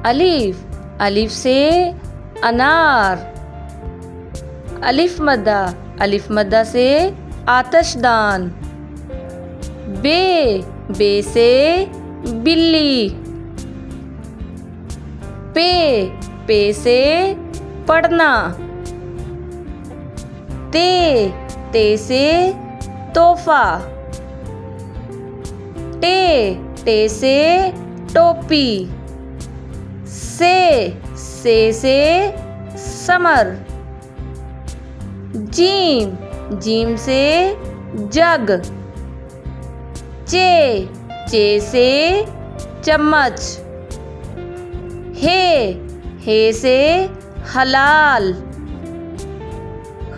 अलिफ, अलिफ से अनार। अलिफ मद्दा से आतशदान। बे, बे से बिल्ली। पे, पे से पढ़ना। ते, ते से तोहफा। टे, टे से टोपी। से समर। जीम, जीम से जग। चे से चम्मच। हे से हलाल।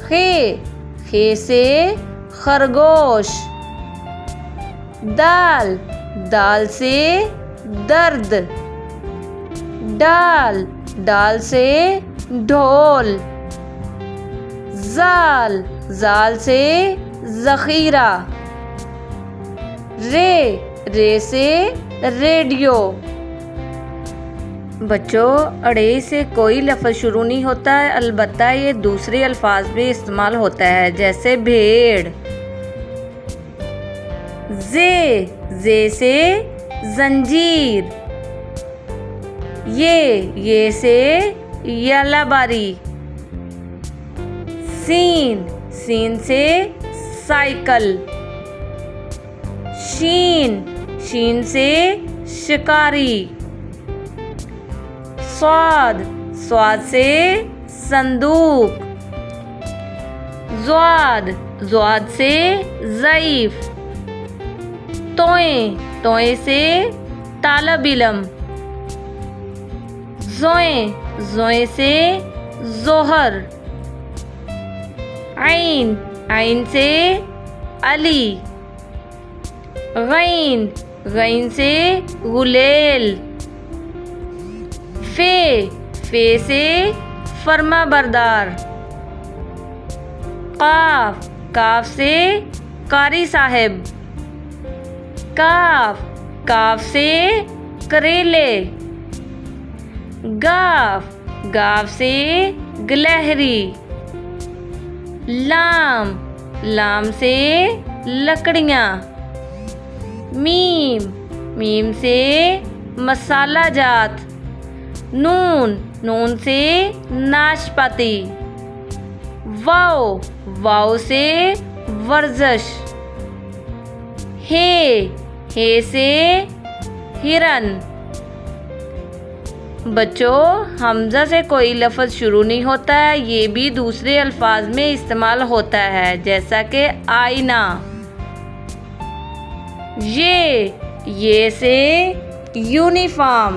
खे से खरगोश। दाल से दर्द। डाल से ढोल। जाल से ज़ख़ीरा। रे से रेडियो। बच्चों, अड़े से कोई लफ्ज़ शुरू नहीं होता है, अलबत्ता ये दूसरे अल्फाज भी इस्तेमाल होता है, जैसे भेड़। जे से जंजीर। ये से यालाबारी। सीन से साइकिल। शीन से शिकारी। स्वाद से संदूक। ज़्वाद से ज़ईफ। तोए से तालब इलम। जोए से जोहर। आइन से अली। गैन से गुलेल। फे से फर्मा बरदार। काफ से कारी साहब। काफ से करेले। गाफ से गिलहरी। लाम से लकड़ियाँ। मीम से मसाला जात। नून से नाशपाती। वाव से वर्जिश। हे से हिरन। बच्चों, हमज़ा से कोई लफ्ज़ शुरू नहीं होता है, ये भी दूसरे अल्फाज में इस्तेमाल होता है, जैसा कि आईना। ये से यूनिफॉर्म।